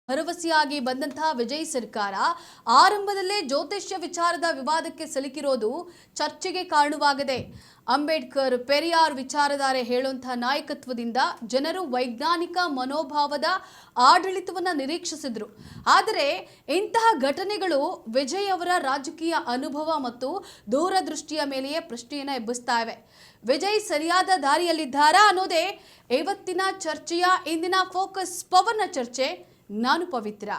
ಭರವಸೆಯಾಗಿ ಬಂದಂತಹ ವಿಜಯ್ ಸರ್ಕಾರ ಆರಂಭದಲ್ಲೇ ಜ್ಯೋತಿಷ್ಯ ವಿಚಾರದ ವಿವಾದಕ್ಕೆ ಸಿಲುಕಿರೋದು ಚರ್ಚೆಗೆ ಕಾರಣವಾಗಿದೆ. ಅಂಬೇಡ್ಕರ್ ಪೆರಿಯಾರ್ ವಿಚಾರಧಾರೆ ಹೇಳುವಂತಹ ನಾಯಕತ್ವದಿಂದ ಜನರು ವೈಜ್ಞಾನಿಕ ಮನೋಭಾವದ ಆಡಳಿತವನ್ನು ನಿರೀಕ್ಷಿಸಿದ್ರು. ಆದರೆ ಇಂತಹ ಘಟನೆಗಳು ವಿಜಯ್ ಅವರ ರಾಜಕೀಯ ಅನುಭವ ಮತ್ತು ದೂರದೃಷ್ಟಿಯ ಮೇಲೆಯೇ ಪ್ರಶ್ನೆಯನ್ನು ಎಬ್ಬಿಸ್ತಾ ಇವೆ. ವಿಜಯ್ ಸರಿಯಾದ ದಾರಿಯಲ್ಲಿದ್ದಾರಾ ಅನ್ನೋದೇ ಇವತ್ತಿನ ಚರ್ಚೆಯ ಇಂದಿನ ಫೋಕಸ್ ಪವರ್ನ ಚರ್ಚೆ. ನಾನು ಪವಿತ್ರ.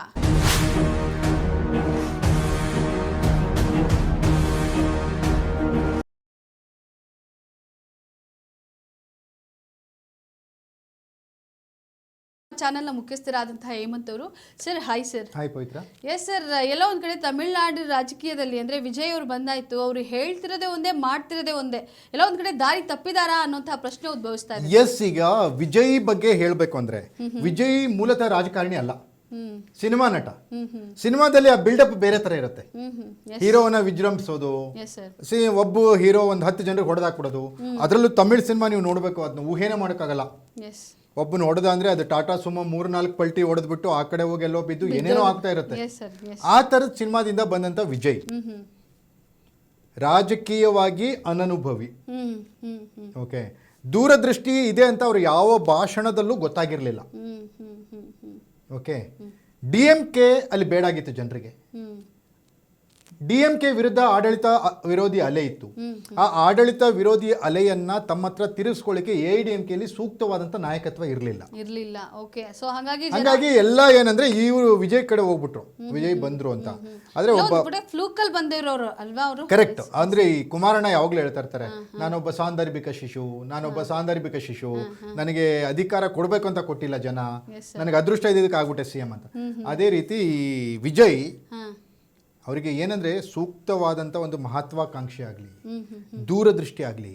ಚಾನೆಲ್ನ ಮುಖ್ಯಸ್ಥರಾದಂತಹ ಹೇಮಂತ್ ಅವರು. Sir hi sir. ಹಾಯ್ ಪವಿತ್ರ. ಎಸ್ ಸರ್, ಎಲ್ಲ ಒಂದ್ ಕಡೆ ತಮಿಳುನಾಡು ರಾಜಕೀಯದಲ್ಲಿ ಅಂದ್ರೆ ವಿಜಯ್ ಅವರು ಬಂದಾಯ್ತು, ಅವ್ರು ಹೇಳ್ತಿರೋದೇ ಒಂದೇ ಮಾಡ್ತಿರೋದೇ ಒಂದೇ, ಎಲ್ಲ ಒಂದ್ ಕಡೆ ದಾರಿ ತಪ್ಪಿದಾರಾ ಅನ್ನೋಂತಹ ಪ್ರಶ್ನೆ ಉದ್ಭವಿಸ್ತಾ ಇದೆ. ಎಸ್, ಈಗ ವಿಜಯ್ ಬಗ್ಗೆ ಹೇಳ್ಬೇಕು ಅಂದ್ರೆ ವಿಜಯ್ ಮೂಲತಃ ರಾಜಕಾರಣಿ ಅಲ್ಲ, ಸಿನಿಮಾ ನಟ. ಸಿನಿಮಾದಲ್ಲಿ ಆ ಬಿಲ್ಡಪ್ ಬೇರೆ ತರ ಇರುತ್ತೆ. ಹೀರೋವನ್ನ ವಿಜೃಂಭಿಸೋದು, ಒಬ್ಬ ಹೀರೋ ಒಂದ್ 10 ಜನರಿಗೆ ಹೊಡೆದಾಕ್ಬಿಡೋದು. ಅದರಲ್ಲೂ ತಮಿಳ್ ಸಿನಿಮಾ ನೀವು ನೋಡ್ಬೇಕು, ಅದನ್ನ ಊಹೆನೇ ಮಾಡೋಕ್ಕಾಗಲ್ಲ. ಒಬ್ಬನ ಹೊಡೆದ ಅಂದ್ರೆ ಅದು ಟಾಟಾ ಸುಮೋ 3-4 ಪಲ್ಟಿ ಹೊಡೆದ್ಬಿಟ್ಟು ಆ ಕಡೆ ಹೋಗಿ ಎಲ್ಲೋ ಬಿದ್ದು ಏನೇನೋ ಆಗ್ತಾ ಇರುತ್ತೆ. ಆ ತರದ ಸಿನಿಮಾದಿಂದ ಬಂದಂತ ವಿಜಯ್ ರಾಜಕೀಯವಾಗಿ ಅನನುಭವಿ. ಓಕೆ, ದೂರದೃಷ್ಟಿ ಇದೆ ಅಂತ ಅವ್ರು ಯಾವ ಭಾಷಣದಲ್ಲೂ ಗೊತ್ತಾಗಿರ್ಲಿಲ್ಲ. ಓಕೆ, DMK ಅಲ್ಲಿ ಬೇಡಾಗಿತ್ತು ಜನರಿಗೆ. DMK ವಿರುದ್ಧ ಆಡಳಿತ ವಿರೋಧಿ ಅಲೆ ಇತ್ತು. ಆ ಆಡಳಿತ ವಿರೋಧಿ ಅಲೆಯನ್ನ ತಮ್ಮ ಹತ್ರ ತಿರುಗಿಸ್ಕೊಳ್ಳಿಕ್ಕೆ AIDMK ಅಲ್ಲಿ ಸೂಕ್ತವಾದಂತ ನಾಯಕತ್ವ ಇರಲಿಲ್ಲ. ಹಾಗಾಗಿ ಎಲ್ಲ ಏನಂದ್ರೆ ಇವರು ವಿಜಯ್ ಕಡೆ ಹೋಗ್ಬಿಟ್ರು, ವಿಜಯ್ ಬಂದ್ರು ಅಂತ. ಆದ್ರೆ ಒಬ್ಬ ಫ್ಲೂಕಲ್ ಬಂದಿರೋರು ಅಲ್ವಾ ಅವರು. ಕರೆಕ್ಟ್. ಅಂದ್ರೆ ಈ ಕುಮಾರಣ್ಣ ಯಾವಾಗ್ಲೂ ಹೇಳ್ತಾ ಇರ್ತಾರೆ, ನಾನೊಬ್ಬ ಸಾಂದರ್ಭಿಕ ಶಿಶು, ನನಗೆ ಅಧಿಕಾರ ಕೊಡ್ಬೇಕು ಅಂತ ಕೊಟ್ಟಿಲ್ಲ ಜನ, ನನಗೆ ಅದೃಷ್ಟ ಇದಕ್ಕೆ ಆಗ್ಬಿಟ್ಟೆ CM ಅಂತ. ಅದೇ ರೀತಿ ಈ ವಿಜಯ್ ಅವರಿಗೆ ಏನಂದ್ರೆ ಸೂಕ್ತವಾದಂಥ ಒಂದು ಮಹತ್ವಾಕಾಂಕ್ಷೆ ಆಗಲಿ, ದೂರದೃಷ್ಟಿ ಆಗಲಿ,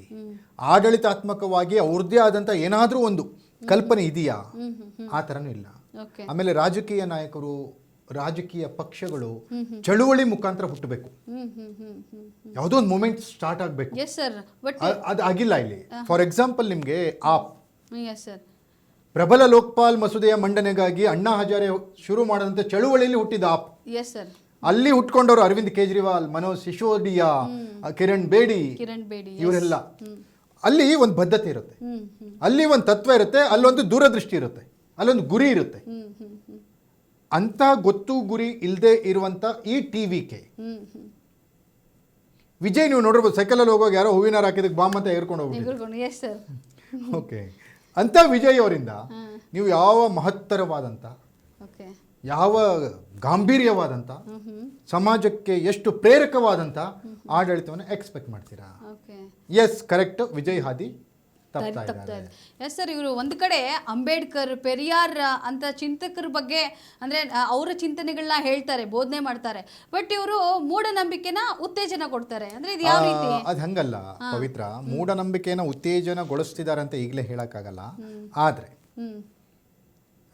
ಆಡಳಿತಾತ್ಮಕವಾಗಿ ಅವ್ರದ್ದೇ ಆದಂಥ ಏನಾದರೂ ಒಂದು ಕಲ್ಪನೆ ಇದೆಯಾ, ಆ ಥರನೂ ಇಲ್ಲ. ಆಮೇಲೆ ರಾಜಕೀಯ ನಾಯಕರು, ರಾಜಕೀಯ ಪಕ್ಷಗಳು ಚಳುವಳಿ ಮುಖಾಂತರ ಹುಟ್ಟಬೇಕು, ಯಾವುದೋ ಒಂದು ಮೂಮೆಂಟ್ ಸ್ಟಾರ್ಟ್ ಆಗಬೇಕು. ಅದು ಆಗಿಲ್ಲ ಇಲ್ಲಿ. ಫಾರ್ ಎಕ್ಸಾಂಪಲ್ ನಿಮಗೆ ಆಪ್ ಪ್ರಬಲ ಲೋಕಪಾಲ್ ಮಸೂದೆಯ ಮಂಡನೆಗಾಗಿ ಅಣ್ಣಾ ಹಜಾರೆ ಶುರು ಮಾಡಿದಂಥ ಚಳುವಳಿಯಲ್ಲಿ ಹುಟ್ಟಿದ ಆಪ್. ಅಲ್ಲಿ ಹುಟ್ಕೊಂಡವರು ಅರವಿಂದ್ ಕೇಜ್ರಿವಾಲ್, ಮನೋಜ್ ಸಿಸೋಡಿಯಾ, ಕಿರಣ್ ಬೇಡಿ, ಇವರೆಲ್ಲ. ಅಲ್ಲಿ ಒಂದು ಬದ್ಧತೆ ಇರುತ್ತೆ, ಅಲ್ಲಿ ಒಂದು ತತ್ವ ಇರುತ್ತೆ, ಅಲ್ಲೊಂದು ದೂರದೃಷ್ಟಿ ಇರುತ್ತೆ, ಅಲ್ಲೊಂದು ಗುರಿ ಇರುತ್ತೆ. ಅಂತ ಗೊತ್ತು ಗುರಿ ಇಲ್ಲದೆ ಇರುವಂತ ಈ TVK ವಿಜಯ್ ನೀವು ನೋಡಿರ್ಬೋದು, ಸೈಕಲಲ್ಲಿ ಹೋಗುವಾಗ ಯಾರೋ ಹೂವಿನಾರ ಹಾಕಿದಕ್ಕೆ ಬಾಂಬ್ ಅಂತ ಏರ್ಕೊಂಡು ಹೋಗ್ಬಿಟ್ಟು. ಓಕೆ, ಅಂತ ವಿಜಯ್ ಅವರಿಂದ ನೀವು ಯಾವ ಮಹತ್ತರವಾದಂತ, ಯಾವ ಗಾಂಭೀರ್ಯವಾದಂಥ, ಸಮಾಜಕ್ಕೆ ಎಷ್ಟು ಪ್ರೇರಕವಾದಂಥ ಆಡಳಿತವನ್ನು ಎಕ್ಸ್ಪೆಕ್ಟ್ ಮಾಡ್ತೀರಾ? S, correct. ವಿಜಯ್ ಹಾದಿ ತಪ್ತಾ ಇದೆ. ಎಸ್ ಸರ್, ಇವರು ಒಂದು ಕಡೆ ಅಂಬೇಡ್ಕರ್ ಪೆರಿಯಾರ್ ಅಂತ ಚಿಂತಕರ ಬಗ್ಗೆ ಅಂದ್ರೆ ಅವರ ಚಿಂತನೆಗಳನ್ನ ಹೇಳ್ತಾರೆ, ಬೋಧನೆ ಮಾಡ್ತಾರೆ. ಬಟ್ ಇವರು ಮೂಢನಂಬಿಕೆನ ಉತ್ತೇಜನ ಕೊಡ್ತಾರೆ. ಅಂದ್ರೆ ಇದು ಯಾವ ರೀತಿ? ಅದು ಹಂಗಲ್ಲ ಪವಿತ್ರ. ಮೂಢನಂಬಿಕೆನ ಉತ್ತೇಜನಗೊಳಿಸ್ತಿದ್ದಾರೆ ಅಂತ ಈಗಲೇ ಹೇಳಕ್ಕಾಗಲ್ಲ. ಆದ್ರೆ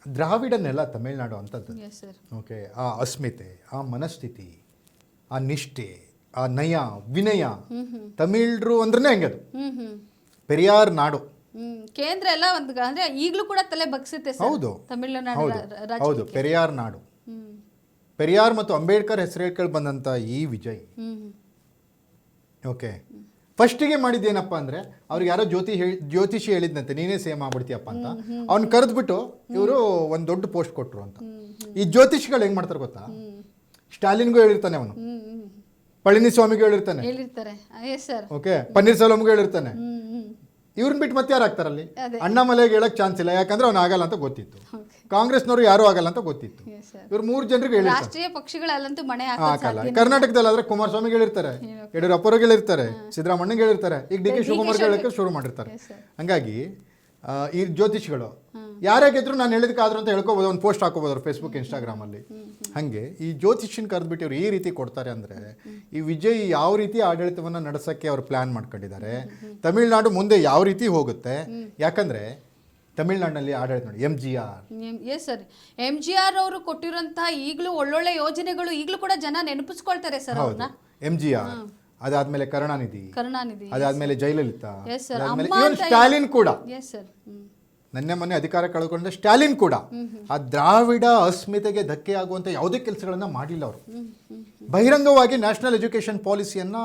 ದ್ರಾವಿಡನೆಲ್ಲ ತಮಿಳುನಾಡು ಅಂತದ್ದು. ಓಕೆ, ಆ ಅಸ್ಮಿತೆ, ಆ ಮನಸ್ಥಿತಿ, ಆ ನಿಷ್ಠೆ, ಆ ನಯ ವಿನಯ, ತಮಿಳ್ರು ಅಂದ್ರೆ ಹಂಗದು. ಪೆರಿಯಾರ್ ನಾಡು, ಕೇಂದ್ರ ಎಲ್ಲ ಒಂದು ಅಂದ್ರೆ ಈಗಲೂ ಕೂಡ ತಲೆ ಬಗ್ಸುತ್ತೆ. ಹೌದು, ತಮಿಳುನಾಡು ಹೌದು, ಪೆರಿಯಾರ್ ನಾಡು. ಪೆರಿಯಾರ್ ಮತ್ತು ಅಂಬೇಡ್ಕರ್ ಹೆಸರು ಬಂದಂತ ಈ ವಿಜಯ್, ಓಕೆ, ಫಸ್ಟಿಗೆ ಮಾಡಿದ್ದೇನಪ್ಪ ಅಂದ್ರೆ ಅವ್ರಿಗೆ ಯಾರೋ ಜ್ಯೋತಿಷಿ ಹೇಳಿದ್ನಂತೆ, ನೀನೇ ಸೇಮ್ ಆಗ್ಬಿಡ್ತೀಯಪ್ಪ ಅಂತ. ಅವ್ನು ಕರೆದ್ಬಿಟ್ಟು ಇವರು ಒಂದು ದೊಡ್ಡ ಪೋಸ್ಟ್ ಕೊಟ್ರು ಅಂತ. ಈ ಜ್ಯೋತಿಷಿಗಳು ಹೆಂಗ್ ಮಾಡ್ತಾರೆ ಗೊತ್ತಾ? ಸ್ಟಾಲಿನ್ಗೂ ಹೇಳಿರ್ತಾನೆ ಅವನು, ಪಳನಿಸ್ವಾಮಿಗೂ ಹೇಳಿರ್ತಾನೆ, ಓಕೆ, ಪನ್ನೀರ್ ಸೆಲ್ವಂಗೂ ಹೇಳಿರ್ತಾನೆ. ಇವ್ರನ್ನ ಬಿಟ್ಟು ಮತ್ತೆ ಯಾರು ಆಗ್ತಾರಲ್ಲಿ? ಅಣ್ಣಾಮಲೆಗೆ ಹೇಳಕ್ ಚಾನ್ಸ್ ಇಲ್ಲ, ಯಾಕಂದ್ರೆ ಅವ್ನು ಆಗಲ್ಲ ಅಂತ ಗೊತ್ತಿತ್ತು. ಕಾಂಗ್ರೆಸ್ನವರು ಯಾರು ಆಗಲ್ಲ ಅಂತ ಗೊತ್ತಿತ್ತು. ಇವ್ರು 3 ಜನರಿಗೆ ಹಾಕಲ್ಲ. ಕರ್ನಾಟಕದಲ್ಲಾದ್ರೆ ಕುಮಾರಸ್ವಾಮಿಗೆ ಹೇಳಿರ್ತಾರೆ, ಯಡಿಯೂರಪ್ಪರಿಗೆ ಹೇಳಿರ್ತಾರೆ, ಸಿದ್ದರಾಮಣ್ಣಗೆ ಹೇಳಿರ್ತಾರೆ, ಈಗ DK ಶಿವಕುಮಾರ್ಗೆ ಹೇಳಕ್ಕೆ ಶುರು ಮಾಡಿರ್ತಾರೆ. ಹಂಗಾಗಿ ಈ ಜ್ಯೋತಿಷಿಗಳು ಯಾರೇ ಗೆದ್ರು ನಾನು ಹೇಳಿದಕ್ಕಾದ್ರು ಅಂತ ಹೇಳ್ಕೋಬಹುದು, ಒಂದು ಪೋಸ್ಟ್ ಹಾಕೋಬಹುದು ಅವ್ರು ಫೇಸ್ಬುಕ್, ಇನ್ಸ್ಟಾಗ್ರಾಮ್ ಅಲ್ಲಿ. ಹಂಗೆ ಈ ಜ್ಯೋತಿಷಿನ ಕರೆದ್ಬಿಟ್ಟು ಇವ್ರು ಈ ರೀತಿ ಕೊಡ್ತಾರೆ ಅಂದ್ರೆ ಈ ವಿಜಯ್ ಯಾವ ರೀತಿ ಆಡಳಿತವನ್ನ ನಡೆಸಕ್ಕೆ ಅವ್ರು ಪ್ಲಾನ್ ಮಾಡ್ಕೊಂಡಿದ್ದಾರೆ, ತಮಿಳುನಾಡು ಮುಂದೆ ಯಾವ ರೀತಿ ಹೋಗುತ್ತೆ. ಯಾಕಂದ್ರೆ ತಮಿಳುನಾಡಿನಲ್ಲಿ ಆಡಳಿತ ನೋಡಿ, MGR ಅವರು ಕೊಟ್ಟಿರುವಂತಹ ಈಗಲೂ ಒಳ್ಳೊಳ್ಳೆ ಯೋಜನೆಗಳು ಈಗಲೂ ಕೂಡ ಜನ ನೆನಪಿಸ್ಕೊಳ್ತಾರೆ ಸರ್. MGR ಅದಾದ್ಮೇಲೆ ಕರುಣಾನಿಧಿ, ಅದಾದ್ಮೇಲೆ ಜಯಲಲಿತಾ, ಸ್ಟಾಲಿನ್ ಕೂಡ ನಿನ್ನೆ ಮೊನ್ನೆ ಅಧಿಕಾರ ಕಳ್ಕೊಂಡ್ರೆ ಸ್ಟಾಲಿನ್ ಕೂಡ ಆ ದ್ರಾವಿಡ ಅಸ್ಮಿತೆಗೆ ಧಕ್ಕೆ ಆಗುವಂಥ ಯಾವುದೇ ಕೆಲಸಗಳನ್ನ ಮಾಡಿಲ್ಲ ಅವರು. ಬಹಿರಂಗವಾಗಿ ನ್ಯಾಷನಲ್ ಎಜುಕೇಷನ್ ಪಾಲಿಸಿಯನ್ನ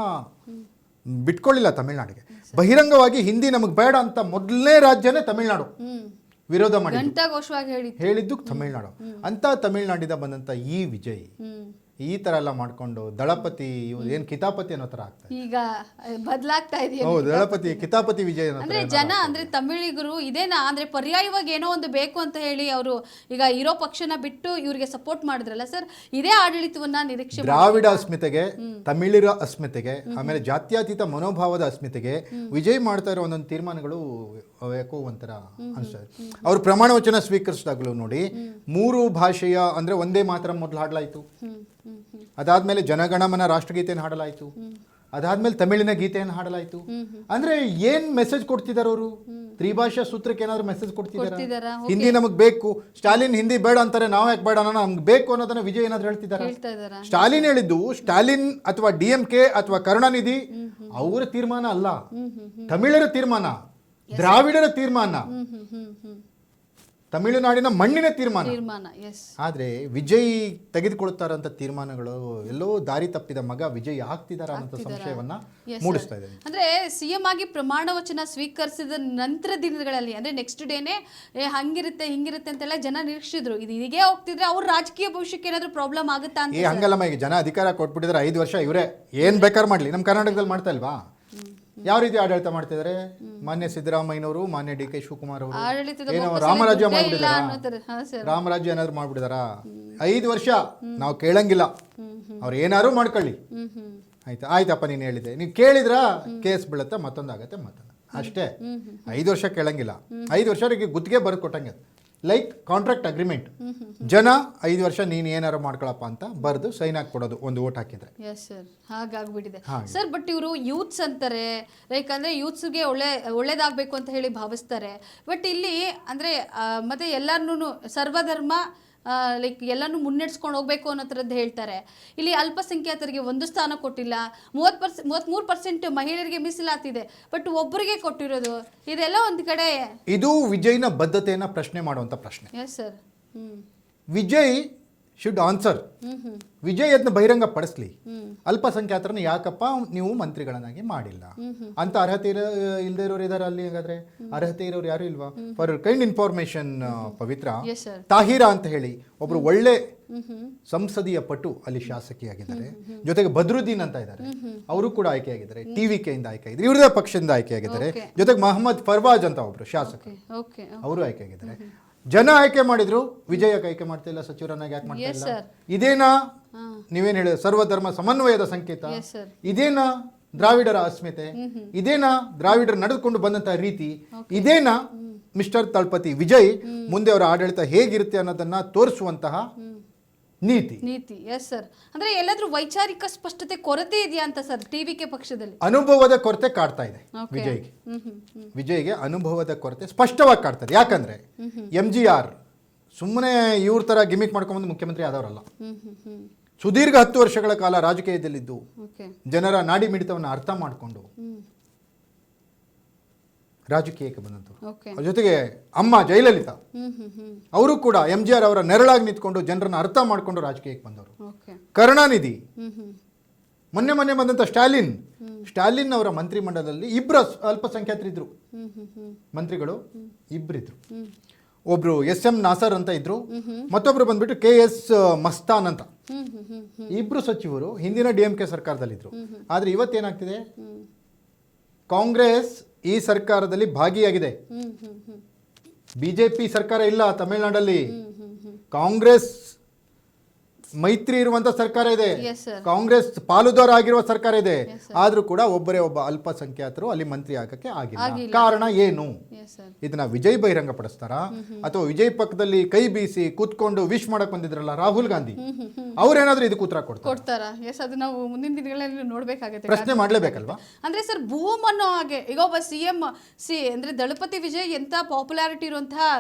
ಬಿಟ್ಕೊಳ್ಳಿಲ್ಲ ತಮಿಳ್ನಾಡಿಗೆ. ಬಹಿರಂಗವಾಗಿ ಹಿಂದಿ ನಮಗೆ ಬೇಡ ಅಂತ ಮೊದಲನೇ ರಾಜ್ಯನೇ ತಮಿಳ್ನಾಡು ವಿರೋಧ ಮಾಡಿ ಹೇಳಿದ್ದು ತಮಿಳ್ನಾಡು. ಅಂತ ತಮಿಳ್ನಾಡಿಂದ ಬಂದಂತ ಈ ವಿಜಯ್ ಈ ತರ ಎಲ್ಲ ಮಾಡ್ಕೊಂಡು ದಳಪತಿ ಏನ್ ಕಿತಾಪತಿ ಅನ್ನೋ ತರ ಆಗ್ತದೆ. ಈಗ ಬದಲಾಗ್ತಾ ಇದೆ. ಹೌದು, ದಳಪತಿ ಕಿತಾಪತಿ ವಿಜಯ್ ಅಂದ್ರೆ ಜನ ಅಂದ್ರೆ ತಮಿಳಿಗರು ಇದೇನಾ ಅಂದ್ರೆ ಪರ್ಯಾಯವಾಗಿ ಏನೋ ಒಂದು ಬೇಕು ಅಂತ ಹೇಳಿ ಅವರು ಈಗ ಇರೋ ಪಕ್ಷನ ಬಿಟ್ಟು ಇವ್ರಿಗೆ ಸಪೋರ್ಟ್ ಮಾಡಿದ್ರಲ್ಲ ಸರ್, ಇದೇ ಆಡಳಿತವನ್ನ ನಿರೀಕ್ಷೆ ದ್ರಾವಿಡ ಅಸ್ಮಿತೆಗೆ, ತಮಿಳಿರ ಅಸ್ಮಿತೆಗೆ, ಆಮೇಲೆ ಜಾತ್ಯತೀತ ಮನೋಭಾವದ ಅಸ್ಮಿತೆಗೆ ವಿಜಯ್ ಮಾಡ್ತಾ ಇರೋ ಒಂದೊಂದು ತೀರ್ಮಾನಗಳು ಯಾಕೋ ಒಂಥರ ಅನ್ಸ್ತದೆ. ಅವ್ರು ಪ್ರಮಾಣ ವಚನ ಸ್ವೀಕರಿಸಿದಾಗಲೂ ನೋಡಿ 3 ಭಾಷೆಯ ಅಂದ್ರೆ ಒಂದೇ ಮಾತ್ರ ಮೊದಲು ಹಾಡಲಾಯಿತು, ಅದಾದ್ಮೇಲೆ ಜನಗಣಮನ ರಾಷ್ಟ್ರಗೀತೆಯನ್ನು ಹಾಡಲಾಯಿತು, ಅದಾದ್ಮೇಲೆ ತಮಿಳಿನ ಗೀತೆಯನ್ನು ಹಾಡಲಾಯಿತು. ಅಂದ್ರೆ ಏನ್ ಮೆಸೇಜ್ ಕೊಡ್ತಿದಾರ ಅವರು? ತ್ರಿಭಾಷಾ ಸೂತ್ರಕ್ಕೆ ಏನಾದ್ರು ಮೆಸೇಜ್ ಕೊಡ್ತಿದಾರ? ಹಿಂದಿ ನಮಗ್ ಬೇಕು, ಸ್ಟಾಲಿನ್ ಹಿಂದಿ ಬೇಡ ಅಂತಾರೆ, ನಾವ್ ಯಾಕೆ ಬೇಡ, ನಮ್ಗೆ ಬೇಕು ಅನ್ನೋದನ್ನ ವಿಜಯ್ ಏನಾದ್ರು ಹೇಳ್ತಿದಾರ? ಸ್ಟಾಲಿನ್ ಹೇಳಿದ್ದು ಸ್ಟಾಲಿನ್ ಅಥವಾ DMK ಅಥವಾ ಕರುಣಾನಿಧಿ ಅವರ ತೀರ್ಮಾನ ಅಲ್ಲ, ತಮಿಳರ ತೀರ್ಮಾನ, ದ್ರಾವಿಡರ ತೀರ್ಮಾನ, ತಮಿಳುನಾಡಿನ ಮಣ್ಣಿನ ತೀರ್ಮಾನ. ಆದ್ರೆ ವಿಜಯ್ ತೆಗೆದುಕೊಳ್ತಾರಂತ ತೀರ್ಮಾನಗಳು ಎಲ್ಲೋ ದಾರಿ ತಪ್ಪಿದ ಮಗ ವಿಜಯ್ ಆಗ್ತಿದಾರ ಅಂತ ಸಂಶಯವನ್ನ ಮೂಡಿಸ್ತಾ ಇದೆ. ಅಂದ್ರೆ CM ಆಗಿ ಪ್ರಮಾಣ ವಚನ ಸ್ವೀಕರಿಸಿದ ನಂತರ ದಿನಗಳಲ್ಲಿ ಅಂದ್ರೆ ನೆಕ್ಸ್ಟ್ ಡೇನೆ ಹಂಗಿರುತ್ತೆ ಹಿಂಗಿರುತ್ತೆ ಅಂತೆಲ್ಲ ಜನ ನಿರೀಕ್ಷಿಸಿದ್ರು. ಇದು ಹೀಗೆ ಹೋಗ್ತಿದ್ರೆ ಅವ್ರ ರಾಜಕೀಯ ಭವಿಷ್ಯಕ್ಕೆ ಏನಾದ್ರು ಪ್ರಾಬ್ಲಮ್ ಆಗುತ್ತಾ ಅಂತ. ಹಂಗಲ್ಲಮ್ಮ, ಈಗ ಜನ ಅಧಿಕಾರ ಕೊಟ್ಬಿಟ್ಟಿದ್ರೆ 5 ವರ್ಷ ಇವರೇ ಏನ್ ಬೇಕಾದ್ರೆ ಮಾಡ್ಲಿ. ನಮ್ಮ ಕರ್ನಾಟಕದಲ್ಲಿ ಮಾಡ್ತಾ ಇಲ್ವಾ? ಯಾವ ರೀತಿ ಆಡಳಿತ ಮಾಡ್ತಿದ್ದಾರೆ? ಮಾನ್ಯ ಸಿದ್ದರಾಮಯ್ಯನವರು, ಮಾನ್ಯ DK ಶಿವಕುಮಾರ್ ಅವರು ಏನೋ ರಾಮರಾಜ್ಯ ಮಾಡ್ಬಿಟ್ಟಿದಾರ? ರಾಮರಾಜ್ಯ ಏನಾದ್ರು ಮಾಡ್ಬಿಟ್ಟಿದಾರ? 5 ವರ್ಷ ನಾವು ಕೇಳಂಗಿಲ್ಲ, ಅವ್ರು ಏನಾದ್ರು ಮಾಡ್ಕೊಳ್ಳಿ, ಆಯ್ತಪ್ಪ ನೀನು ಹೇಳಿದೆ, ನೀವು ಕೇಳಿದ್ರ ಕೇಸ್ ಬೀಳುತ್ತೆ, ಮತ್ತೊಂದಾಗತ್ತೆ, ಅಷ್ಟೇ. 5 ವರ್ಷ ಕೇಳಂಗಿಲ್ಲ. 5 ವರ್ಷಕ್ಕೆ ಗುತ್ತಿಗೆ ಬರೆದು ಕೊಟ್ಟಂಗೆ, ಲೈಕ್ ಕಾಂಟ್ರಾಕ್ಟ್ ಅಗ್ರಿಮೆಂಟ್. ಜನ 5 ವರ್ಷ ನೀನು ಏನಾರು ಮಾಡ್ಕೊಳಪ್ಪ ಅಂತ ಬರೆದು ಸೈನ್ ಹಾಕಿ ಕೊಡೋದು ಒಂದು ಓಟ್ ಹಾಕಿದ್ರೆ. ಹಾಗಾಗ್ಬಿಟ್ಟಿದೆ ಸರ್. ಬಟ್ ಇವರು ಯೂತ್ಸ್ ಅಂತಾರೆ, ಲೈಕ್ ಅಂದ್ರೆ ಯೂತ್ಸ್ಗೆ ಒಳ್ಳೇದಾಗಬೇಕು ಅಂತ ಹೇಳಿ ಭಾವಿಸ್ತಾರೆ. ಬಟ್ ಇಲ್ಲಿ ಅಂದ್ರೆ ಮತ್ತೆ ಎಲ್ಲಾರ್ನು ಸರ್ವಧರ್ಮ ಲೈಕ್ ಎಲ್ಲನೂ ಮುನ್ನಡೆಸ್ಕೊಂಡು ಹೋಗ್ಬೇಕು ಅನ್ನೋ ಥರದ್ದು ಹೇಳ್ತಾರೆ. ಇಲ್ಲಿ ಅಲ್ಪಸಂಖ್ಯಾತರಿಗೆ 1 ಸ್ಥಾನ ಕೊಟ್ಟಿಲ್ಲ, 33% ಮಹಿಳೆಯರಿಗೆ ಮೀಸಲಾತಿದೆ, ಬಟ್ ಒಬ್ಬರಿಗೆ ಕೊಟ್ಟಿರೋದು. ಇದೆಲ್ಲ ಒಂದು ಕಡೆ ಇದು ವಿಜಯ್ನ ಬದ್ಧತೆಯನ್ನ ಪ್ರಶ್ನೆ ಮಾಡುವಂತ ಪ್ರಶ್ನೆ. Yes sir. Vijay should answer. Vijay ಅದನ್ನ ಬಹಿರಂಗ ಪಡಿಸ್ಲಿ. ಅಲ್ಪಸಂಖ್ಯಾತರನ್ನ ಯಾಕಪ್ಪ ನೀವು ಮಂತ್ರಿಗಳನ್ನಾಗಿ ಮಾಡಿಲ್ಲ ಅಂತ ಅರ್ಹತೆ ಇಲ್ಲದೆ ಇರೋರು ಇದಾರೆ ಅಲ್ಲಿ? ಹಾಗಾದ್ರೆ ಅರ್ಹತೆ ಇರೋರು ಯಾರು ಇಲ್ವಾ? ಫಾರ್ ಕೈಂಡ್ ಇನ್ಫಾರ್ಮೇಶನ್ ಪವಿತ್ರ, ತಾಹಿರಾ ಅಂತ ಹೇಳಿ ಒಬ್ರು ಒಳ್ಳೆ ಸಂಸದೀಯ ಪಟು ಅಲ್ಲಿ ಶಾಸಕಿಯಾಗಿದ್ದಾರೆ. ಜೊತೆಗೆ ಬದ್ರುದ್ದೀನ್ ಅಂತ ಇದ್ದಾರೆ, ಅವರು ಕೂಡ ಆಯ್ಕೆಯಾಗಿದ್ದಾರೆ. TVK ಇಂದ ಆಯ್ಕೆಯಾಗಿದ್ದಾರೆ, ಇವ್ರದೇ ಪಕ್ಷದಿಂದ ಆಯ್ಕೆಯಾಗಿದ್ದಾರೆ. ಜೊತೆಗೆ ಮೊಹಮ್ಮದ್ ಫರ್ವಾಜ್ ಅಂತ ಒಬ್ರು ಶಾಸಕ, ಅವರು ಆಯ್ಕೆಯಾಗಿದ್ದಾರೆ. ಜನ ಆಯ್ಕೆ ಮಾಡಿದ್ರು, ವಿಜಯ ಆಯ್ಕೆ ಮಾಡ್ತಾ ಇಲ್ಲ, ಸಚಿವರನ್ನಾಗಿ ಯಾಕೆ ಮಾಡ್ತಾ ಇಲ್ಲ? ಇದೇನಾ ನೀವೇನ್ ಹೇಳಿದ್ರೆ ಸರ್ವಧರ್ಮ ಸಮನ್ವಯದ ಸಂಕೇತ? ಇದೇನಾ ದ್ರಾವಿಡರ ಅಸ್ಮಿತೆ? ಇದೇನಾ ದ್ರಾವಿಡರು ನಡೆದುಕೊಂಡು ಬಂದಂತಹ ರೀತಿ? ಇದೇನಾ ಮಿಸ್ಟರ್ ತಳಪತಿ ವಿಜಯ್ ಮುಂದೆ ಅವರ ಆಡಳಿತ ಹೇಗಿರುತ್ತೆ ಅನ್ನೋದನ್ನ ತೋರಿಸುವಂತಹ ನೀತಿ? Yes sir. ಅಂದ್ರೆ ಎಲ್ಲಾದ್ರೂ ವೈಚಾರಿಕ ಸ್ಪಷ್ಟತೆ ಕೊರತೆ ಇದೆಯಾ ಅಂತ ಸರ್ TVK ಪಕ್ಷದಲ್ಲಿ? ಅನುಭವದ ಕೊರತೆ ಕಾಡ್ತಾ ಇದೆ ವಿಜಯ್ಗೆ ಅನುಭವದ ಕೊರತೆ ಸ್ಪಷ್ಟವಾಗಿ ಕಾಡ್ತದೆ. ಯಾಕಂದ್ರೆ MGR ಸುಮ್ಮನೆ ಇವ್ರ ತರ ಗಿಮಿಕ್ ಮಾಡ್ಕೊಂಡ್ಬಂದು ಮುಖ್ಯಮಂತ್ರಿ ಆದವರಲ್ಲ. ಸುದೀರ್ಘ 10 ವರ್ಷಗಳ ಕಾಲ ರಾಜಕೀಯದಲ್ಲಿದ್ದು ಜನರ ನಾಡಿ ಮಿಡಿತವನ್ನು ಅರ್ಥ ಮಾಡಿಕೊಂಡು ರಾಜಕೀಯಕ್ಕೆ ಬಂದಂತು. ಜೊತೆಗೆ ಅಮ್ಮ ಜಯಲಲಿತಾ ಅವರು ಕೂಡ MGR ಅವರ ನೆರಳಾಗಿ ನಿಂತ್ಕೊಂಡು ಜನರನ್ನ ಅರ್ಥ ಮಾಡಿಕೊಂಡು ರಾಜಕೀಯಕ್ಕೆ ಬಂದವರು. ಕರುಣಾನಿಧಿ, ಮೊನ್ನೆ ಬಂದಂತ ಸ್ಟಾಲಿನ್ ಅವರ ಮಂತ್ರಿಮಂಡಲದಲ್ಲಿ 2 ಅಲ್ಪಸಂಖ್ಯಾತರಿದ್ರು ಮಂತ್ರಿಗಳು, 2 ಇದ್ರು. ಒಬ್ರು SM ನಾಸರ್ ಅಂತ ಇದ್ರು, ಮತ್ತೊಬ್ರು ಬಂದ್ಬಿಟ್ಟು KS ಮಸ್ತಾನ್ ಅಂತ. 2 ಸಚಿವರು ಹಿಂದಿನ DMK ಸರ್ಕಾರದಲ್ಲಿದ್ರು. ಆದ್ರೆ ಇವತ್ತೇನಾಗ್ತಿದೆ, ಕಾಂಗ್ರೆಸ್ ಈ ಸರ್ಕಾರದಲ್ಲಿ ಭಾಗಿಯಾಗಿದೆ. BJP ಸರ್ಕಾರ ಇಲ್ಲ ತಮಿಳುನಾಡಲ್ಲಿ, ಕಾಂಗ್ರೆಸ್ ಮೈತ್ರಿ ಇರುವಂತ ಸರ್ಕಾರ ಇದೆ, ಕಾಂಗ್ರೆಸ್ ಪಾಲುದಾರ ಆಗಿರುವ ಸರ್ಕಾರ ಇದೆ. ಆದ್ರೂ ಕೂಡ ಒಬ್ಬ ಅಲ್ಪಸಂಖ್ಯಾತರು ಅಲ್ಲಿ ಮಂತ್ರಿ ಆಗಕ್ಕೆ ಆಗಿಲ್ಲ. ಕಾರಣ ಏನು? ಇದನ್ನ ವಿಜಯ್ ಬಹಿರಂಗ ಪಡಿಸ್ತಾರ ಅಥವಾ ವಿಜಯ್ ಪಕ್ಕದಲ್ಲಿ ಕೈ ಬೀಸಿ ಕೂತ್ಕೊಂಡು ವಿಶ್ ಮಾಡಕ್ ಬಂದಿದ್ರಲ್ಲ ರಾಹುಲ್ ಗಾಂಧಿ, ಅವ್ರೇನಾದ್ರೂ ಇದಕ್ಕೆ ಉತ್ತರ ಕೊಡ್ತಾರಾ? ಎಸ್, ಅದು ನಾವು ಮುಂದಿನ ದಿನಗಳಲ್ಲಿ ನೋಡ್ಬೇಕಾಗುತ್ತೆ, ಪ್ರಶ್ನೆ ಮಾಡ್ಲೇಬೇಕಲ್ವಾ? ಅಂದ್ರೆ ಸರ್ ಬೂಮ್ ಅನ್ನೋ ಹಾಗೆ ಈಗ ಒಬ್ಬ CM ಅಂದ್ರೆ ದಳಪತಿ ವಿಜಯ್ ಎಂತ ಪಾಪ್ಯುಲಾರಿಟಿ ಇರುವಂತಹ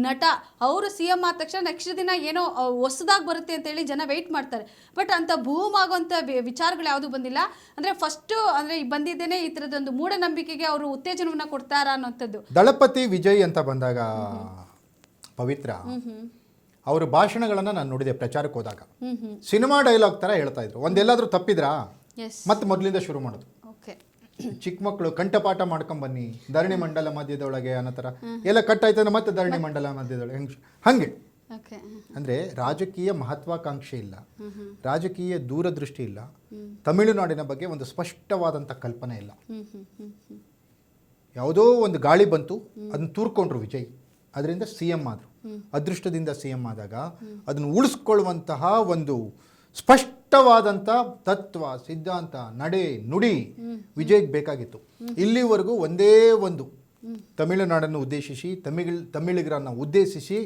ನಟ, ಅವರು CM ಆದ ತಕ್ಷಣ ನೆಕ್ಸ್ಟ್ ದಿನ ಏನೋ ಹೊಸದಾಗಿ ಬರುತ್ತೆ ಅಂತ ಹೇಳಿ ಜನ ಜನ ವೆಯ್ಟ್ ಮಾಡ್ತಾರೆ. ಬಟ್ ಅಂತ ಬೂಮ್ ಆಗುವಂಥ ವಿಚಾರಗಳು ಯಾವುದೂ ಬಂದಿಲ್ಲ. ಅಂದರೆ ಫಸ್ಟು ಅಂದರೆ ಬಂದಿದ್ದೇನೆ ಈ ಥರದೊಂದು ಮೂಢನಂಬಿಕೆಗೆ ಅವರು ಉತ್ತೇಜನವನ್ನು ಕೊಡ್ತಾರಾ ಅನ್ನೋಂಥದ್ದು. ದಳಪತಿ ವಿಜಯ್ ಅಂತ ಬಂದಾಗ ಪವಿತ್ರ ಅವ್ರ ಭಾಷಣಗಳನ್ನು ನಾನು ನೋಡಿದೆ ಪ್ರಚಾರಕ್ಕೆ ಹೋದಾಗ. ಸಿನಿಮಾ ಡೈಲಾಗ್ ಥರ ಹೇಳ್ತಾ ಇದ್ರು. ಒಂದೆಲ್ಲಾದ್ರೂ ತಪ್ಪಿದ್ರಾ ಮತ್ತೆ ಮೊದಲಿಂದ ಶುರು ಮಾಡೋದು. ಚಿಕ್ಕ ಮಕ್ಕಳು ಕಂಠಪಾಠ ಮಾಡ್ಕೊಂಡ್ ಬನ್ನಿ, ಧರಣಿ ಮಂಡಲ ಮಧ್ಯದೊಳಗೆ ಅನ್ನೋ ಥರ ಎಲ್ಲ ಕಟ್ಟಾಯ್ತಂದ್ರೆ ಮತ್ತೆ ಧರಣಿ ಮಂಡಲ ಮಧ್ಯದೊಳಗೆ ಹಂಗೆ. ಅಂದರೆ ರಾಜಕೀಯ ಮಹತ್ವಾಕಾಂಕ್ಷೆ ಇಲ್ಲ, ರಾಜಕೀಯ ದೂರದೃಷ್ಟಿ ಇಲ್ಲ, ತಮಿಳುನಾಡಿನ ಬಗ್ಗೆ ಒಂದು ಸ್ಪಷ್ಟವಾದಂಥ ಕಲ್ಪನೆ ಇಲ್ಲ. ಯಾವುದೋ ಒಂದು ಗಾಳಿ ಬಂತು, ಅದನ್ನ ತೂರ್ಕೊಂಡ್ರು ವಿಜಯ್, ಅದರಿಂದ CM ಆದರು. ಅದೃಷ್ಟದಿಂದ CM ಆದಾಗ ಅದನ್ನು ಉಳಿಸ್ಕೊಳ್ಳುವಂತಹ ಒಂದು ಸ್ಪಷ್ಟವಾದಂಥ ತತ್ವ, ಸಿದ್ಧಾಂತ, ನಡೆ, ನುಡಿ ವಿಜಯ್ಗೆ ಬೇಕಾಗಿತ್ತು. ಇಲ್ಲಿವರೆಗೂ ಒಂದೇ ಒಂದು ತಮಿಳುನಾಡನ್ನು ಉದ್ದೇಶಿಸಿ, ತಮಿಳಿಗರನ್ನು ಉದ್ದೇಶಿಸಿ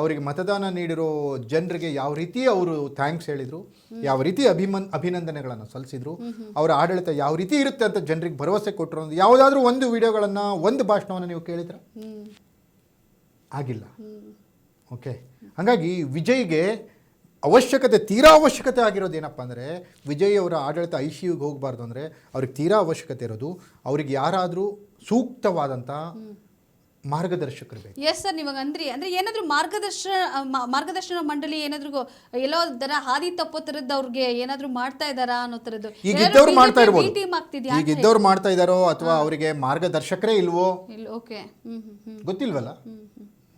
ಅವರಿಗೆ ಮತದಾನ ನೀಡಿರೋ ಜನರಿಗೆ ಯಾವ ರೀತಿ ಅವರು ಥ್ಯಾಂಕ್ಸ್ ಹೇಳಿದರು, ಯಾವ ರೀತಿ ಅಭಿನಂದನೆಗಳನ್ನು ಸಲ್ಲಿಸಿದ್ರು, ಅವರ ಆಡಳಿತ ಯಾವ ರೀತಿ ಇರುತ್ತೆ ಅಂತ ಜನರಿಗೆ ಭರವಸೆ ಕೊಟ್ಟರು. ಯಾವುದಾದ್ರೂ ಒಂದು ವಿಡಿಯೋಗಳನ್ನು, ಒಂದು ಭಾಷಣವನ್ನು ನೀವು ಕೇಳಿದ್ರ? ಆಗಿಲ್ಲ. ಓಕೆ, ಹಾಗಾಗಿ ವಿಜಯ್ಗೆ ತೀರಾ ಅವಶ್ಯಕತೆ ಆಗಿರೋದು ಏನಪ್ಪ ಅಂದರೆ, ವಿಜಯ್ ಅವರ ಆಡಳಿತ ICUಗೆ ಹೋಗಬಾರ್ದು ಅಂದರೆ ಅವ್ರಿಗೆ ತೀರಾ ಅವಶ್ಯಕತೆ ಇರೋದು ಅವ್ರಿಗೆ ಯಾರಾದರೂ ಸೂಕ್ತವಾದಂಥ ಮಾರ್ಗದರ್ಶಕರು ಬೇಕು. ಎಸ್ ಸರ್, ನೀವಾಗ ಅಂದರೆ ಏನಾದರೂ ಮಾರ್ಗದರ್ಶನ ಮಂಡಳಿ ಏನಾದರೂ ಎಲ್ಲೋ ದರ ಹಾದಿ ತಪ್ಪೋ ಥರದ್ದು ಅವ್ರಿಗೆ ಏನಾದರೂ ಮಾಡ್ತಾ ಇದ್ದಾರಾ ಅನ್ನೋ ಥರದ್ದು. ಈಗ ಇದ್ದವ್ರು ಮಾಡ್ತಾ ಇರ್ಬೋದು, ಈಗ ಇದ್ದವ್ರು ಮಾಡ್ತಾ ಇದ್ದಾರೋ ಅಥವಾ ಅವರಿಗೆ ಮಾರ್ಗದರ್ಶಕರೇ ಇಲ್ವೋ ಗೊತ್ತಿಲ್ವಲ್ಲ.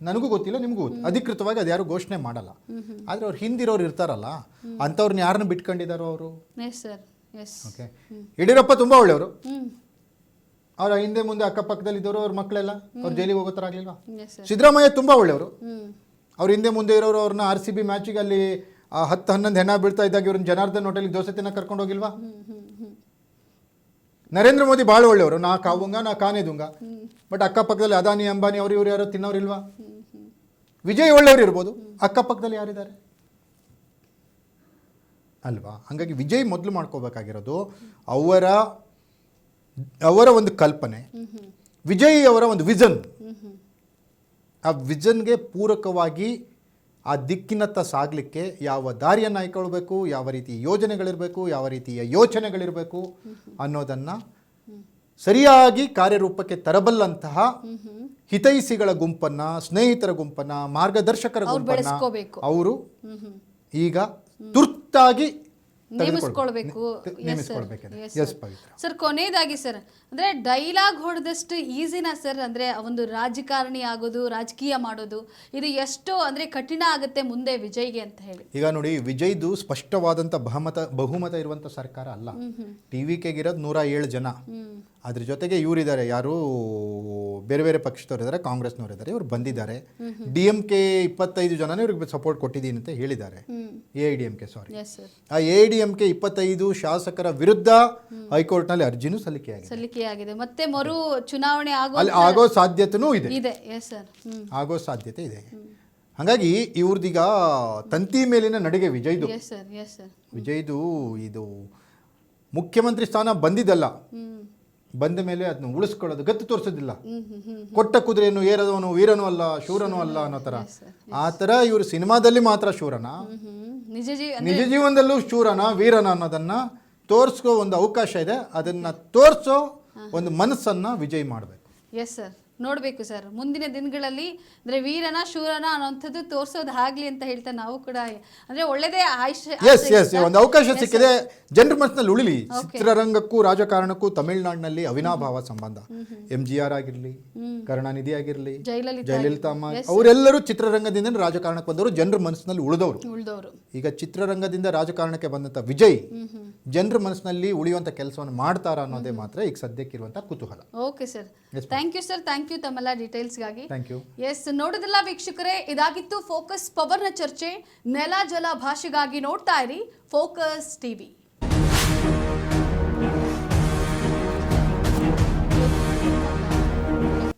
ನನಗೂ ಗೊತ್ತಿಲ್ಲ, ನಿಮಗೂ ಗೊತ್ತಿಲ್ಲ. ಅಧಿಕೃತವಾಗಿ ಅದು ಯಾರು ಘೋಷಣೆ ಮಾಡಲ್ಲ. ಆದರೆ ಅವ್ರು ಹಿಂದಿರೋರು ಇರ್ತಾರಲ್ಲ, ಅಂಥವ್ರನ್ನ ಯಾರನ್ನ ಬಿಟ್ಕೊಂಡಿದ್ದಾರೋ ಅವರು. ಓಕೆ, ಯಡಿಯೂರಪ್ಪ ತುಂಬ ಒಳ್ಳೆಯವರು. ಅವರ ಹಿಂದೆ ಮುಂದೆ ಅಕ್ಕಪಕ್ಕದಲ್ಲಿ ಇದ್ದವರು ಅವ್ರ ಮಕ್ಕಳೆಲ್ಲ ಅವ್ರು ಜೈಲಿಗೆ ಹೋಗೋ ಥರ ಆಗಲಿಲ್ವಾ? ಸಿದ್ದರಾಮಯ್ಯ ತುಂಬ ಒಳ್ಳೆಯವರು. ಅವ್ರ ಹಿಂದೆ ಮುಂದೆ ಇರೋರು ಅವ್ರನ್ನ RCB ಮ್ಯಾಚಿಗೆ ಅಲ್ಲಿ 10-11 ಹೆಣ ಬೀಳ್ತಾ ಇದ್ದಾಗ ಇವ್ರನ್ನ ಜನಾರ್ದನ್ ಹೋಟೆಲ್ಗೆ ದೋಸೆ ತಿನ್ನ ಕರ್ಕೊಂಡು ಹೋಗಿಲ್ವಾ? ನರೇಂದ್ರ ಮೋದಿ ಭಾಳ ಒಳ್ಳೆಯವರು, ನಾ ಕಾವುಂಗ ನಾ ಕಾನೇ ದುಂಗ. ಬಟ್ ಅಕ್ಕಪಕ್ಕದಲ್ಲಿ ಅದಾನಿ ಅಂಬಾನಿ ಅವರು ಇವರು ಯಾರೋ ತಿನ್ನೋರಿಲ್ವಾ? ವಿಜಯ್ ಒಳ್ಳೆಯವರು ಇರ್ಬೋದು, ಅಕ್ಕಪಕ್ಕದಲ್ಲಿ ಯಾರಿದ್ದಾರೆ ಅಲ್ವಾ? ಹಾಗಾಗಿ ವಿಜಯ್ ಮೊದಲು ಮಾಡ್ಕೋಬೇಕಾಗಿರೋದು ಅವರ ಒಂದು ಕಲ್ಪನೆ, ವಿಜಯ್ ಅವರ ಒಂದು ವಿಷನ್. ಆ ವಿಷನ್ಗೆ ಪೂರಕವಾಗಿ ಆ ದಿಕ್ಕಿನತ್ತ ಸಾಗಲಿಕ್ಕೆ ಯಾವ ದಾರಿಯನ್ನು ಆಯ್ಕೊಳ್ಬೇಕು, ಯಾವ ರೀತಿ ಯೋಜನೆಗಳಿರಬೇಕು, ಯಾವ ರೀತಿಯ ಯೋಚನೆಗಳಿರಬೇಕು ಅನ್ನೋದನ್ನು ಸರಿಯಾಗಿ ಕಾರ್ಯರೂಪಕ್ಕೆ ತರಬಲ್ಲಂತಹ ಹಿತೈಷಿಗಳ ಗುಂಪನ್ನ, ಸ್ನೇಹಿತರ ಗುಂಪನ್ನ, ಮಾರ್ಗದರ್ಶಕರ ಗುಂಪನ್ನ ಅವರು ಈಗ ತುರ್ತಾಗಿ ನೇಮಿಸ್ಕೊಳ್ಬೇಕು. ಸರ್, ಕೊನೆಯದಾಗಿ ಸರ್, ಅಂದ್ರೆ ಡೈಲಾಗ್ ಹೊಡೆದಷ್ಟು ಈಸಿನಾ ಸರ್? ಅಂದ್ರೆ ಒಂದು ರಾಜಕಾರಣಿ ಆಗೋದು, ರಾಜಕೀಯ ಮಾಡೋದು, ಇದು ಎಷ್ಟು ಅಂದ್ರೆ ಕಠಿಣ ಆಗುತ್ತೆ ಮುಂದೆ ವಿಜಯ್ಗೆ ಅಂತ ಹೇಳಿ. ಈಗ ನೋಡಿ, ವಿಜಯ್ದು ಸ್ಪಷ್ಟವಾದಂಥ ಬಹುಮತ ಇರುವಂಥ ಸರ್ಕಾರ ಅಲ್ಲ. TVKಗಿರೋದು 107 ಜನ. ಅದ್ರ ಜೊತೆಗೆ ಇವರಿದ್ದಾರೆ, ಯಾರು ಬೇರೆ ಬೇರೆ ಪಕ್ಷದವರಿದ್ದಾರೆ, ಕಾಂಗ್ರೆಸ್ನವರಿದ್ದಾರೆ, ಇವರು ಬಂದಿದ್ದಾರೆ. DMK 25 ಜನನೇ ಇವ್ರಿಗೆ ಸಪೋರ್ಟ್ ಕೊಟ್ಟಿದ್ದೀನಿ ಅಂತ ಹೇಳಿದ್ದಾರೆ. AIDMK ಆ AIDMK 25 ಶಾಸಕರ ವಿರುದ್ಧ ಹೈಕೋರ್ಟ್ನಲ್ಲಿ ಅರ್ಜಿನೂ ಸಲ್ಲಿಕೆಯಾಗಿದೆ. ಮತ್ತೆ ಮರು ಚುನಾವಣೆ ಆಗೋ ಸಾಧ್ಯತೆನೂ ಇದೆ. ಆಗೋ ಸಾಧ್ಯತೆ ಇದೆ. ಹಾಗಾಗಿ ಇವ್ರದೀಗ ತಂತಿ ಮೇಲಿನ ನಡಿಗೆ ವಿಜಯ್ದು. ವಿಜಯ್ದು ಇದು ಮುಖ್ಯಮಂತ್ರಿ ಸ್ಥಾನ ಬಂದಿದ್ದಲ್ಲ, ಬಂದ ಮೇಲೆ ಅದನ್ನ ಉಳಿಸ್ಕೊಳ್ಳೋದು, ಗತ್ತು ತೋರಿಸೋದಿಲ್ಲ. ಕೊಟ್ಟ ಕುದುರೆಯನ್ನು ಏರದವನು ವೀರನೂ ಅಲ್ಲ, ಶೂರನೂ ಅಲ್ಲ ಅನ್ನೋ ಥರ. ಆ ಥರ ಇವರು ಸಿನಿಮಾದಲ್ಲಿ ಮಾತ್ರ ಶೂರನ, ನಿಜ ಜೀವನದಲ್ಲೂ ಶೂರನ, ವೀರನ ಅನ್ನೋದನ್ನ ತೋರಿಸ್ಕೋ ಒಂದು ಅವಕಾಶ ಇದೆ. ಅದನ್ನ ತೋರಿಸೋ ಒಂದು ಮನಸ್ಸನ್ನ ವಿಜಯ್ ಮಾಡಬೇಕು. ಎಸ್ ಸರ್, ನೋಡಬೇಕು ಸರ್ ಮುಂದಿನ ದಿನಗಳಲ್ಲಿ. ಅಂದರೆ ವೀರನ ಶೂರನ ಅನ್ನೋಂಥದ್ದು ತೋರಿಸೋದು ಆಗಲಿ ಅಂತ ಹೇಳ್ತಾ ನಾವು ಕೂಡ ಅಂದರೆ ಒಳ್ಳೆಯದೇ ಒಂದು ಅವಕಾಶ ಸಿಕ್ಕಿದೆ, ಜನರ ಮನಸ್ಸಿನಲ್ಲಿ ಉಳಿಲಿ. ಚಿತ್ರರಂಗಕ್ಕೂ ರಾಜಕಾರಣಕ್ಕೂ ತಮಿಳುನಾಡಿನಲ್ಲಿ ಅವಿನಾಭಾವ ಸಂಬಂಧ. MGR ಆಗಿರಲಿ, ಕರುಣಾನಿಧಿ ಆಗಿರಲಿ, ಜಯಲಲಿತಾ ಅಮ್ಮ, ಅವರೆಲ್ಲರೂ ಚಿತ್ರರಂಗದಿಂದ ರಾಜಕಾರಣಕ್ಕೆ ಬಂದವರು, ಜನರ ಮನಸ್ಸಿನಲ್ಲಿ ಉಳಿದವರು. ಈಗ ಚಿತ್ರರಂಗದಿಂದ ರಾಜಕಾರಣಕ್ಕೆ ಬಂದಂಥ ವಿಜಯ್ ಜನರ ಮನಸ್ಸಿನಲ್ಲಿ ಉಳಿಯುವಂಥ ಕೆಲಸವನ್ನು ಮಾಡ್ತಾರ ಅನ್ನೋದೇ ಮಾತ್ರ ಈಗ ಸದ್ಯಕ್ಕಿರುವಂಥ ಕುತೂಹಲ. Okay sir, thank you sir, thank you ತಮ್ಮೆಲ್ಲ ಡೀಟೇಲ್ಸ್ಗಾಗಿ. Thank you. ಎಸ್, ನೋಡಿದ್ರಲ್ಲ ವೀಕ್ಷಕರೇ, ಇದಾಗಿತ್ತು ಫೋಕಸ್ ಪವರ್ನ ಚರ್ಚೆ. ನೆಲ ಜಲ ಭಾಷೆಗಾಗಿ ನೋಡ್ತಾ ಇರಿ ಫೋಕಸ್ TV.